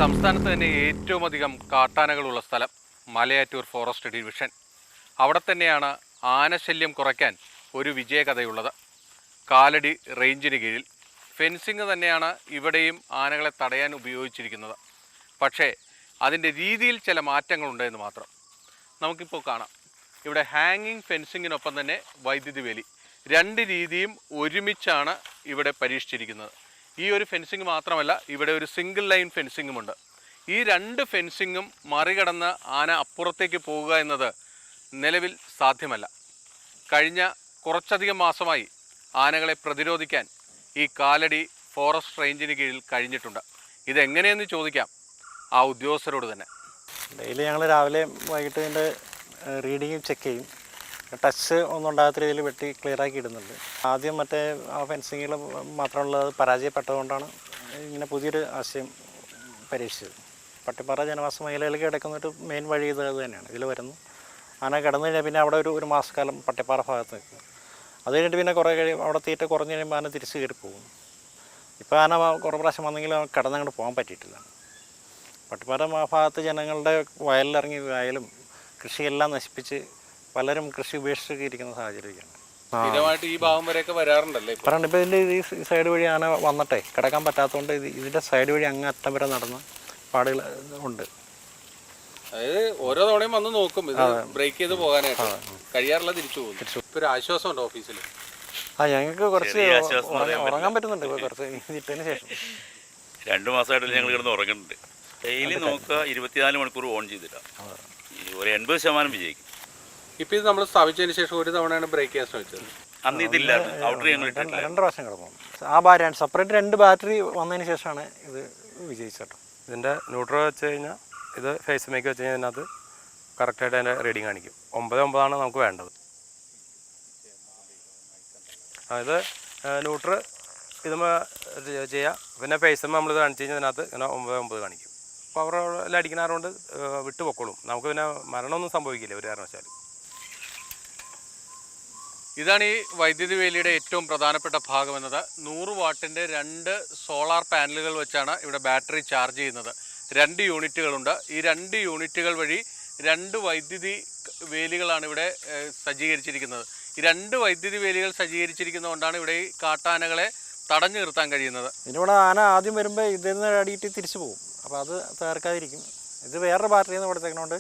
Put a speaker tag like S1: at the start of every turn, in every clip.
S1: സംസ്ഥാനത്ത് തന്നെ ഏറ്റവും അധികം കാട്ടാനകളുള്ള സ്ഥലം മലയാറ്റൂർ ഫോറസ്റ്റ് ഡിവിഷൻ. അവിടെ തന്നെയാണ് ആനശല്യം കുറയ്ക്കാൻ ഒരു വിജയകഥയുള്ളത്. കാലടി റേഞ്ചിന് കീഴിൽ ഫെൻസിങ് തന്നെയാണ് ഇവിടെയും ആനകളെ തടയാൻ ഉപയോഗിച്ചിരിക്കുന്നത്. പക്ഷേ അതിൻ്റെ രീതിയിൽ ചില മാറ്റങ്ങളുണ്ട് എന്ന് മാത്രം. നമുക്കിപ്പോൾ കാണാം, ഇവിടെ ഹാങ്ങിങ് ഫെൻസിങ്ങിനൊപ്പം തന്നെ വൈദ്യുതി വേലി, രണ്ട് രീതിയും ഒരുമിച്ചാണ് ഇവിടെ പരീക്ഷിച്ചിരിക്കുന്നത്. ഈ ഒരു ഫെൻസിങ് മാത്രമല്ല, ഇവിടെ ഒരു സിംഗിൾ ലൈൻ ഫെൻസിങ്ങുമുണ്ട്. ഈ രണ്ട് ഫെൻസിങ്ങും മറികടന്ന് ആന അപ്പുറത്തേക്ക് പോവുക എന്നത് നിലവിൽ സാധ്യമല്ല. കഴിഞ്ഞ കുറച്ചധികം മാസമായി ആനകളെ പ്രതിരോധിക്കാൻ ഈ കാലടി ഫോറസ്റ്റ് റേഞ്ചിന് കീഴിൽ കഴിഞ്ഞിട്ടുണ്ട്. ഇതെങ്ങനെയെന്ന് ചോദിക്കാം ആ ഉദ്യോഗസ്ഥരോട് തന്നെ.
S2: ഡെയിലി ഞങ്ങൾ രാവിലെ വൈകിട്ട് ഇതിൻ്റെ റീഡിങ് ചെക്ക് ചെയ്യും. ടച്ച് ഒന്നും ഉണ്ടാകാത്ത രീതിയിൽ വെട്ടി ക്ലിയറാക്കി ഇടുന്നുണ്ട്. ആദ്യം മറ്റേ ആ ഫെൻസിങ്ങിൽ മാത്രമുള്ളത് പരാജയപ്പെട്ടതുകൊണ്ടാണ് ഇങ്ങനെ പുതിയൊരു ആശയം പരീക്ഷിച്ചത്. പട്ടിപ്പാറ ജനവാസ മേഖലയിലേക്ക് കിടക്കുന്നൊരു മെയിൻ വഴി ഇത് തന്നെയാണ്. ഇതിൽ വരുന്നു ആന കിടന്നു കഴിഞ്ഞാൽ പിന്നെ അവിടെ ഒരു മാസക്കാലം പട്ടിപ്പാറ ഭാഗത്ത് നിൽക്കും. അത് കഴിഞ്ഞിട്ട് പിന്നെ കുറേ അവിടെ തീറ്റ കുറഞ്ഞ് കഴിയുമ്പോൾ ആന തിരിച്ച് കയറി പോകും. ഇപ്പോൾ ആന കുറേ പ്രാവശ്യം വന്നെങ്കിൽ കിടന്നങ്ങോട്ട് പോകാൻ പറ്റിയിട്ടില്ല. പട്ടിപ്പാറ ഭാഗത്ത് ജനങ്ങളുടെ വയലിലിറങ്ങി വയലും കൃഷിയെല്ലാം നശിപ്പിച്ച് പലരും കൃഷി ഉപേക്ഷിച്ചൊക്കെ ഇരിക്കുന്ന സാഹചര്യമൊക്കെയാണ്.
S1: ഈ ഭാഗം വരെയൊക്കെ വരാറുണ്ടല്ലേ?
S2: പറയുന്നത് ഇപ്പോൾ ഇതിൻ്റെ ഈ സൈഡ് വഴി ആന വന്നിട്ടേ കിടക്കാൻ പറ്റാത്തതുകൊണ്ട് ഇതിൻ്റെ സൈഡ് വഴി അങ്ങ് അറ്റം വരെ നടന്ന പാടുകൾ ഉണ്ട്.
S1: അതായത് ഓരോ തവണയും വന്ന് നോക്കും, ഇത് ബ്രേക്ക് ചെയ്ത് പോകാനായിട്ട് കഴിയാറില്ല, തിരിച്ചു പോകും. ഇപ്പോൾ ഒരു ആശ്വാസമുണ്ട് ഓഫീസിൽ.
S2: ഞങ്ങൾക്ക് കുറച്ച് ഉറങ്ങാൻ പറ്റുന്നുണ്ട്. ഇപ്പോൾ കുറച്ച് ഇട്ടതിന് ശേഷം
S3: 2 മാസമായിട്ട് ഞങ്ങൾ കിടന്ന് ഉറങ്ങുന്നുണ്ട്. ഡെയിലി നോക്കുക, 24 മണിക്കൂർ ഓൺ ചെയ്തില്ല, ഒരു 80% വിജയിക്കും.
S1: ഇപ്പം ഇത് നമ്മൾ സ്ഥാപിച്ചതിന് ശേഷം ഒരു തവണയാണ് ബ്രേക്ക് ചെയ്യാൻ ശ്രമിച്ചത്.
S3: അന്ന് ഇതില്ല, ഔട്ടർ ഞങ്ങൾ
S2: 2 പ്രാവശ്യം കിടന്നു. ആ ബാറ്ററി സെപ്പറേറ്റ് 2 ബാറ്ററി വന്നതിന് ശേഷമാണ് ഇത് വിജയിച്ചത്.
S4: ഇതിൻ്റെ ന്യൂട്രൽ വെച്ച് കഴിഞ്ഞാൽ ഇത് ഫേസ് മേക്ക് വെച്ച് കഴിഞ്ഞാൽ ഇതിനകത്ത് കറക്റ്റായിട്ട് അതിൻ്റെ റീഡിങ് കാണിക്കും. 9 നമുക്ക് വേണ്ടത്. അതായത് ന്യൂട്രൽ ഇത് ചെയ്യുക, പിന്നെ ഫേസ് നമ്മളിത് കാണിച്ച് കഴിഞ്ഞാൽ ഇതിനകത്ത് ഇങ്ങനെ 9 കാണിക്കും. പവറിൽ അടിക്കുന്നതുകൊണ്ട് വിട്ടു പൊക്കോളും. നമുക്ക് പിന്നെ മരണമൊന്നും സംഭവിക്കില്ല ഒരു കാരണവശാലും.
S1: ഇതാണ് ഈ വൈദ്യുതി വേലിയുടെ ഏറ്റവും പ്രധാനപ്പെട്ട ഭാഗമെന്നത്. 100 വാട്ടിൻ്റെ 2 സോളാർ പാനലുകൾ വെച്ചാണ് ഇവിടെ ബാറ്ററി ചാർജ് ചെയ്യുന്നത്. 2 യൂണിറ്റുകളുണ്ട്. ഈ 2 യൂണിറ്റുകൾ വഴി 2 വൈദ്യുതി വേലികളാണ് ഇവിടെ സജ്ജീകരിച്ചിരിക്കുന്നത്. ഈ 2 വൈദ്യുതി വേലികൾ സജ്ജീകരിച്ചിരിക്കുന്നതുകൊണ്ടാണ് ഇവിടെ ഈ കാട്ടാനകളെ തടഞ്ഞു നിർത്താൻ കഴിയുന്നത്.
S2: ഇതിനിവിടെ ആന ആദ്യം വരുമ്പോൾ ഇതിൽ നിന്ന് അടിയിട്ട് തിരിച്ചു പോകും. അപ്പോൾ അത് തകർക്കാതിരിക്കും. ഇത് വേറൊരു ബാറ്ററിയിൽ നിന്ന് കൊടുത്തേക്കുന്നതുകൊണ്ട്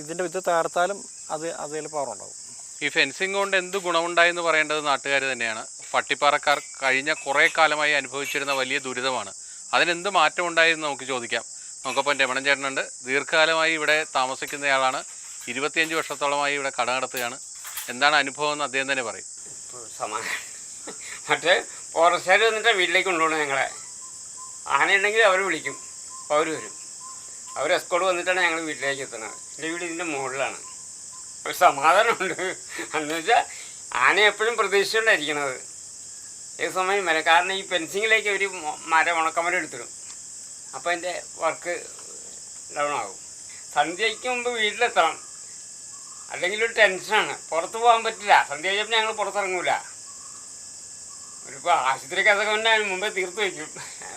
S2: ഇതിൻ്റെ ഇത് തകർത്താലും അതിൽ പവർ ഉണ്ടാവും.
S1: ഈ ഫെൻസിങ് കൊണ്ട് എന്ത് ഗുണമുണ്ടായെന്ന് പറയേണ്ടത് നാട്ടുകാർ തന്നെയാണ്. പട്ടിപ്പാറക്കാർ കഴിഞ്ഞ കുറേ കാലമായി അനുഭവിച്ചിരുന്ന വലിയ ദുരിതമാണ്. അതിനെന്ത് മാറ്റം ഉണ്ടായെന്ന് നമുക്ക് ചോദിക്കാം. നമുക്കൊപ്പം രമണൻ ചേട്ടനുണ്ട്. ദീർഘകാലമായി ഇവിടെ താമസിക്കുന്നയാളാണ്. 25 വർഷത്തോളമായി ഇവിടെ കട നടത്തുകയാണ്. എന്താണ് അനുഭവം എന്ന് അദ്ദേഹം തന്നെ പറയും.
S5: മറ്റേ ഫോറസ്റ്റുകാർ വന്നിട്ട് വീട്ടിലേക്ക് കൊണ്ടുപോകണം. ഞങ്ങളെ ആനയുണ്ടെങ്കിൽ അവർ വിളിക്കും, അപ്പോൾ അവർ വരും. അവർ എസ്കോർട്ട് വന്നിട്ടാണ് ഞങ്ങൾ വീട്ടിലേക്ക് എത്തുന്നത്. എൻ്റെ വീട് ഇതിൻ്റെ മുകളിലാണ്. ഒരു സമാധാനമുണ്ട്. എന്ന് വെച്ചാൽ ആന എപ്പോഴും പ്രതീക്ഷിച്ചുകൊണ്ടായിരിക്കണത്. ഏത് സമയം വരെ. കാരണം ഈ ഫെൻസിങ്ങിലേക്ക് ഒരു ഉണക്കമരം എടുത്തിടും. അപ്പോൾ അതിൻ്റെ വർക്ക് ഡൗൺ ആകും. സന്ധ്യയ്ക്ക് മുമ്പ് വീട്ടിലെത്തണം, അല്ലെങ്കിൽ ഒരു ടെൻഷനാണ്. പുറത്ത് പോകാൻ പറ്റില്ല. സന്ധ്യ കഴിഞ്ഞപ്പോൾ ഞങ്ങൾ പുറത്തിറങ്ങൂല. ഒരിപ്പോൾ ആശുപത്രിക്കകത്തൊക്കെ കൊണ്ട് മുമ്പേ തീർത്ത് വയ്ക്കും.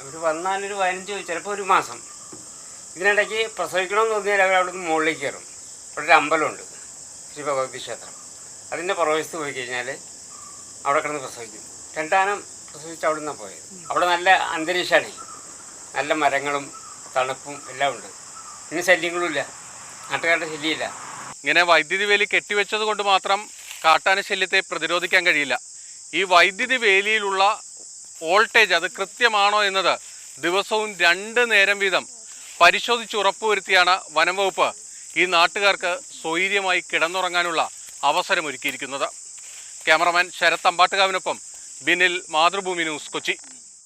S5: ഒരു വന്നാലൊരു 15 ചിലപ്പോൾ 1 മാസം. ഇതിനിടയ്ക്ക് പ്രസവിക്കണമെന്ന് തോന്നിയാൽ അവർ അവിടെ നിന്ന് മുകളിലേക്ക് കയറും. അവിടെ ഒരു അമ്പലമുണ്ട്, ശ്രീ ഭഗവതി ക്ഷേത്രം. അതിൻ്റെ പുറവശത്ത് പോയി കഴിഞ്ഞാൽ അവിടെ കിടന്ന് പ്രസവിക്കും. 2 ആന പ്രസവിച്ച് അവിടെ നിന്നാണ് പോയത്. അവിടെ നല്ല അന്തരീക്ഷമാണ്, നല്ല മരങ്ങളും തണുപ്പും എല്ലാം ഉണ്ട്. പിന്നെ ശല്യങ്ങളുമില്ല, നാട്ടുകാരുടെ ശല്യമില്ല.
S1: ഇങ്ങനെ വൈദ്യുതി വേലി കെട്ടിവെച്ചത് കൊണ്ട് മാത്രം കാട്ടാന ശല്യത്തെ പ്രതിരോധിക്കാൻ കഴിയില്ല. ഈ വൈദ്യുതി വേലിയിലുള്ള വോൾട്ടേജ് അത് കൃത്യമാണോ എന്നത് ദിവസവും 2 നേരം വീതം പരിശോധിച്ച് ഉറപ്പുവരുത്തിയാണ് വനംവകുപ്പ് ഈ നാട്ടുകാർക്ക് സ്വൈര്യമായി കിടന്നുറങ്ങാനുള്ള അവസരമൊരുക്കിയിരിക്കുന്നത്. ക്യാമറമാൻ ശരത് അമ്പാട്ടുകാവിനൊപ്പം ബിനിൽ, മാതൃഭൂമി ന്യൂസ്, കൊച്ചി.